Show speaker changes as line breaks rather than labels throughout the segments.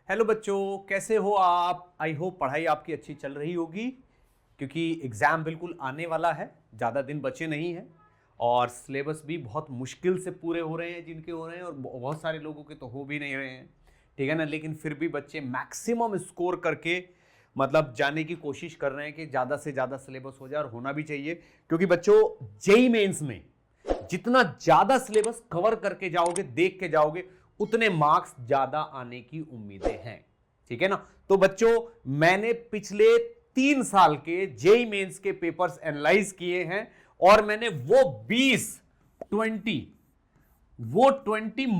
Hello बच्चों, कैसे हो आप? आई होप पढ़ाई आपकी अच्छी चल रही होगी, क्योंकि एग्ज़ाम बिल्कुल आने वाला है, ज़्यादा दिन बचे नहीं हैं और सिलेबस भी बहुत मुश्किल से पूरे हो रहे हैं जिनके हो रहे हैं, और बहुत सारे लोगों के तो हो भी नहीं रहे हैं, ठीक है ना। लेकिन फिर भी बच्चे मैक्सिमम स्कोर करके मतलब जाने की कोशिश कर रहे हैं कि ज़्यादा से ज़्यादा सिलेबस हो जाए, और होना भी चाहिए, क्योंकि बच्चों जेईई मेंस में जितना ज़्यादा सिलेबस कवर करके जाओगे, देख के जाओगे, उतने मार्क्स ज्यादा आने की उम्मीदें हैं, ठीक है ना। तो बच्चों, मैंने पिछले 3 साल के जेईई मेंस के पेपर्स एनालाइज किए हैं, और मैंने वो 20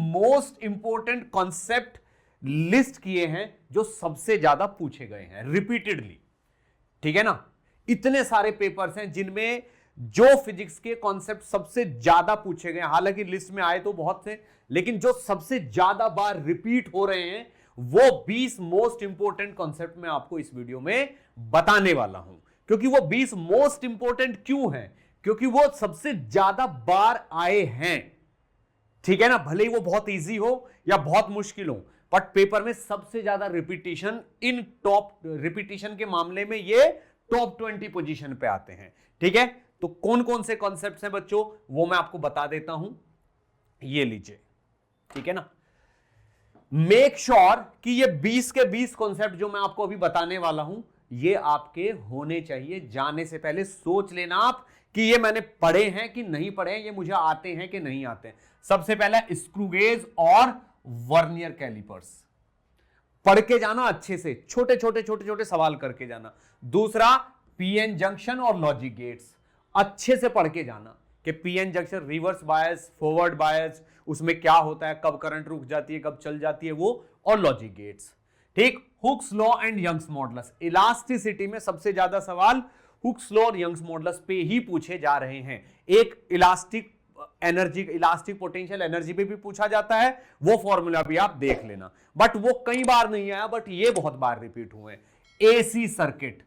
मोस्ट इंपॉर्टेंट कॉन्सेप्ट लिस्ट किए हैं जो सबसे ज्यादा पूछे गए हैं रिपीटेडली, ठीक है ना। इतने सारे पेपर्स हैं जिनमें जो फिजिक्स के कॉन्सेप्ट सबसे ज्यादा पूछे गए, हालांकि लिस्ट में आए तो बहुत से, लेकिन जो सबसे ज्यादा बार रिपीट हो रहे हैं वो 20 मोस्ट इंपोर्टेंट कॉन्सेप्ट मैं आपको इस वीडियो में बताने वाला हूं। क्योंकि वो 20 मोस्ट इंपोर्टेंट क्यों हैं? क्योंकि वो सबसे ज्यादा बार आए हैं, ठीक है ना। भले ही वो बहुत इजी हो या बहुत मुश्किल हो, बट पेपर में सबसे ज्यादा रिपीटिशन, इन टॉप रिपीटिशन के मामले में ये टॉप 20 पोजीशन पे आते हैं, ठीक है। तो कौन कौन से कॉन्सेप्ट्स हैं बच्चों, वो मैं आपको बता देता हूं, ये लीजिए, ठीक है ना। मेक श्योर कि ये 20 के 20 कॉन्सेप्ट जो मैं आपको अभी बताने वाला हूं, ये आपके होने चाहिए। जाने से पहले सोच लेना आप कि ये मैंने पढ़े हैं कि नहीं पढ़े हैं, ये मुझे आते हैं कि नहीं आते हैं। सबसे पहला स्क्रू गेज और वर्नियर कैलिपर्स, पढ़ के जाना अच्छे से, छोटे छोटे सवाल करके जाना। दूसरा, पीएन जंक्शन और लॉजिक गेट्स, अच्छे से पढ़ के जाना कि PN junction, reverse bias, forward bias, उसमें क्या होता है, कब करंट रुक जाती है, कब चल जाती है वो, और लॉजिक गेट्स, ठीक। Hooke's law and Young's modulus, elasticity में सबसे ज्यादा सवाल हुक्स लॉ और यंग्स मॉडुलस पे ही पूछे जा रहे हैं। एक elastic energy, elastic potential energy पे भी पूछा जाता है, वो फॉर्मूला भी आप देख लेना, बट वो कई बार नहीं आया, बट ये बहुत बार रिपीट हुए हैं। एसी सर्किट,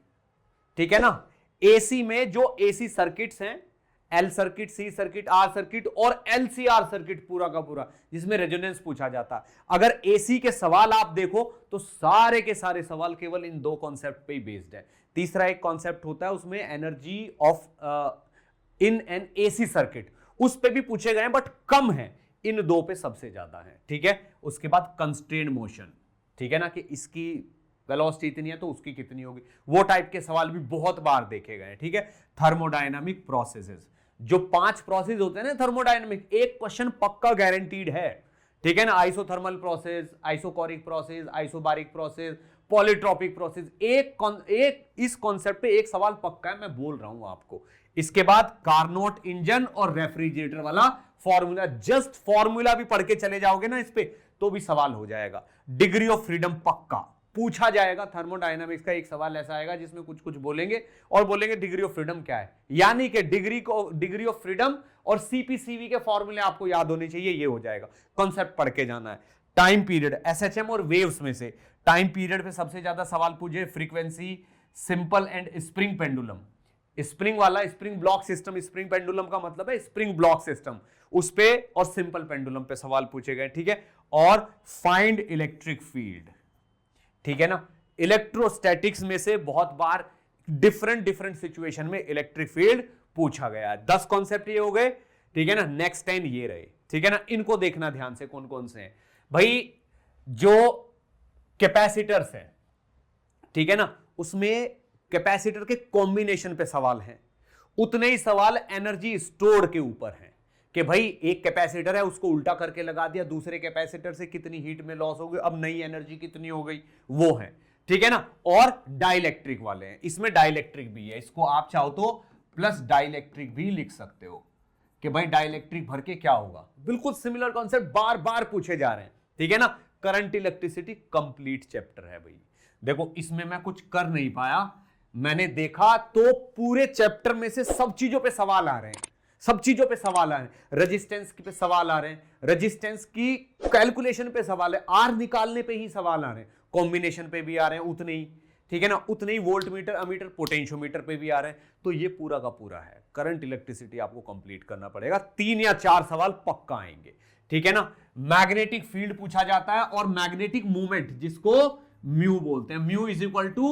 ठीक है ना। एसी में जो एसी सर्किट्स हैं, L circuit, C circuit, R circuit और एलसीआर सर्किट, पूरा का पूरा, जिसमें रेजोनेंस पूछा जाता है। अगर एसी के सवाल आप देखो तो सारे के सारे सवाल केवल इन दो कॉन्सेप्ट पे ही बेस्ड है। तीसरा एक कॉन्सेप्ट होता है उसमें, energy of in an AC circuit, उस पे भी पूछे गए हैं बट कम है, इन दो पे सबसे ज्यादा है, ठीक है। उसके बाद कंस्ट्रेंट मोशन, ठीक है ना, कि इसकी वेलोसिटी इतनी है तो उसकी कितनी होगी, वो टाइप के सवाल भी बहुत बार देखे गए, ठीक है। थर्मोडायनामिक प्रोसेसेस, जो 5 प्रोसेस होते हैं ना थर्मोडायनामिक, एक क्वेश्चन पक्का गारंटीड है, ठीक है ना। Isothermal process, isochoric process, isobaric process, polytropic process, एक इस कॉन्सेप्ट पे एक सवाल पक्का है, मैं बोल रहा हूं आपको। इसके बाद कार्नोट इंजन और रेफ्रिजरेटर वाला फॉर्मूला, जस्ट फॉर्मूला भी पढ़ के चले जाओगे ना इस पे, तो भी सवाल हो जाएगा। डिग्री ऑफ फ्रीडम पक्का पूछा जाएगा, थर्मोडायनामिक्स का एक सवाल ऐसा आएगा जिसमें कुछ कुछ बोलेंगे और बोलेंगे डिग्री ऑफ फ्रीडम क्या है, यानी कि डिग्री ऑफ फ्रीडम और सीपीसीवी के फॉर्मूले आपको याद होने चाहिए, ये हो जाएगा। कॉन्सेप्ट पढ़ के जाना है। टाइम पीरियड, एसएचएम और वेव्स में से टाइम पीरियड पे सबसे ज्यादा सवाल पूछे, frequency, simple and spring pendulum, spring वाला, spring block system, spring pendulum का मतलब है स्प्रिंग ब्लॉक सिस्टम, उस पे, और सिंपल पेंडुलम पे सवाल पूछे गए, ठीक है। और फाइंड इलेक्ट्रिक फील्ड, ठीक है ना। इलेक्ट्रोस्टैटिक्स में से बहुत बार डिफरेंट सिचुएशन में इलेक्ट्रिक फील्ड पूछा गया है। 10 कॉन्सेप्ट ये हो गए, ठीक है ना। नेक्स्ट 10 ये रहे, ठीक है ना। इनको देखना ध्यान से कौन कौन से हैं भाई। जो कैपेसिटर्स है, ठीक है ना, उसमें कैपेसिटर के कॉम्बिनेशन पे सवाल हैं, उतने ही सवाल एनर्जी स्टोर के ऊपर हैं, कि भाई एक कैपेसिटर है, उसको उल्टा करके लगा दिया, दूसरे कैपेसिटर से कितनी हीट में लॉस हो गई, अब नई एनर्जी कितनी हो गई, वो है, ठीक है ना। और डाइलेक्ट्रिक वाले हैं, इसमें डाइलेक्ट्रिक भी है, इसको आप चाहो तो प्लस डाइलेक्ट्रिक भी लिख सकते हो, कि भाई डाइलेक्ट्रिक भर के क्या होगा। बिल्कुल सिमिलर कॉन्सेप्ट बार बार पूछे जा रहे हैं, ठीक है ना। करंट इलेक्ट्रिसिटी कंप्लीट चैप्टर है भाई। देखो इसमें मैं कुछ कर नहीं पाया, मैंने देखा तो पूरे चैप्टर में से सब चीजों पे सवाल आ रहे हैं, सब चीजों पे सवाल आ रहे हैं। रेजिस्टेंस पे सवाल आ रहे हैं, रेजिस्टेंस की कैलकुलेशन पे सवाल है, आर निकालने पे ही सवाल आ रहे हैं, कॉम्बिनेशन पे भी आ रहे हैं उतने ही, ठीक है ना। उतने ही वोल्ट मीटर, अमीटर, पोटेंशियोमीटर पे भी आ रहे हैं। तो ये पूरा का पूरा है, करंट इलेक्ट्रिसिटी आपको कंप्लीट करना पड़ेगा। 3 या 4 सवाल पक्का आएंगे, ठीक है ना। मैग्नेटिक फील्ड पूछा जाता है और मैग्नेटिक मूवमेंट जिसको म्यू बोलते हैं, mu is equal to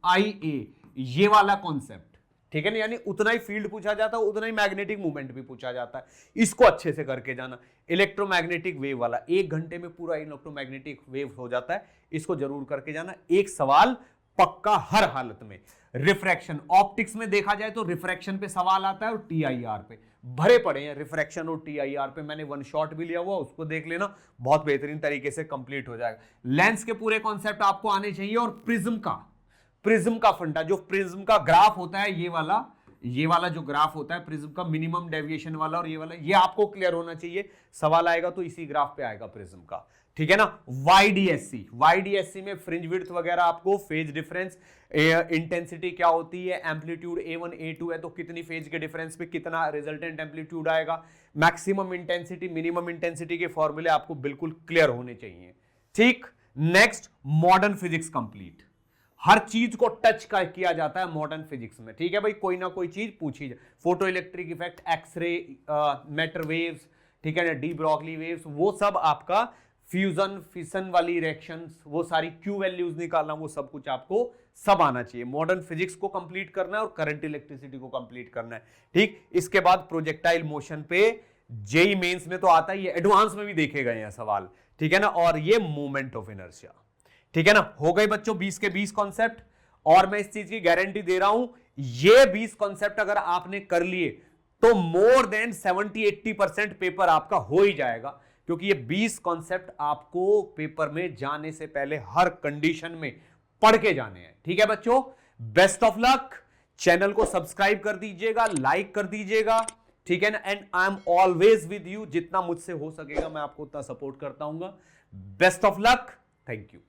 IA, ये वाला कॉन्सेप्ट, ठीक है ना। यानी उतना ही फील्ड पूछा जाता है, उतना ही मैग्नेटिक मूवमेंट भी पूछा जाता है। इसको अच्छे से करके जाना। इलेक्ट्रोमैग्नेटिक वेव वाला 1 घंटे में पूरा इलेक्ट्रोमैग्नेटिक वेव हो जाता है, इसको जरूर करके जाना। एक सवाल पक्का हर हालत में। रिफ्रैक्शन, ऑप्टिक्स में देखा जाए तो रिफ्रैक्शन पे सवाल आता है और TIR पे भरे पड़े हैं। रिफ्रैक्शन और TIR पे मैंने 1 शॉट भी लिया हुआ, उसको देख लेना, बहुत बेहतरीन तरीके से कंप्लीट हो जाएगा। लेंस के पूरे कॉन्सेप्ट आपको आने चाहिए और प्रिज्म का फंडा, जो प्रिज्म का ग्राफ होता है, ये वाला जो ग्राफ होता है प्रिज्म का, मिनिमम डेविएशन वाला, और ये वाला, ये आपको क्लियर होना चाहिए। सवाल आएगा तो इसी ग्राफ पे आएगा प्रिज्म का, ठीक है ना। YDSC में फ्रिंज विड्थ वगैरह, आपको फेज डिफरेंस, इंटेंसिटी क्या होती है, एम्पलीट्यूड A1 A2 है तो कितनी फेज के डिफरेंस पे कितना रिजल्टेंट एम्पलीट्यूड आएगा, मैक्सिमम इंटेंसिटी, मिनिमम इंटेंसिटी के फॉर्मूले आपको बिल्कुल क्लियर होने चाहिए, ठीक। Next, modern physics complete. हर चीज को टच किया जाता है मॉडर्न फिजिक्स में, ठीक है भाई। कोई ना कोई चीज पूछी जाए, photo electric effect, X ray, matter waves, ठीक है ना, डी ब्रॉगली वेव्स, वो सब आपका फ्यूजन फिशन वाली रिएक्शंस, वो सारी क्यू वैल्यूज निकालना, वो सब कुछ आपको सब आना चाहिए। मॉडर्न फिजिक्स को कंप्लीट करना है और करंट इलेक्ट्रिसिटी को कंप्लीट करना है, ठीक। इसके बाद प्रोजेक्टाइल मोशन पे जेई मेंस में तो आता ही है, एडवांस में भी देखे गए हैं सवाल, ठीक है ना। और ये मूवमेंट ऑफ इनर्शिया, ठीक है ना। हो गए बच्चों 20 के 20 कॉन्सेप्ट, और मैं इस चीज की गारंटी दे रहा हूं, ये 20 कॉन्सेप्ट अगर आपने कर लिए तो मोर देन 70-80% पेपर आपका हो ही जाएगा, क्योंकि ये 20 कॉन्सेप्ट आपको पेपर में जाने से पहले हर कंडीशन में पढ़ के जाने हैं, ठीक है बच्चों। Best of luck. चैनल को सब्सक्राइब कर दीजिएगा, लाइक कर दीजिएगा, ठीक है ना। And I am always with you, जितना मुझसे हो सकेगा मैं आपको उतना सपोर्ट करता हूं। Best of luck, thank you.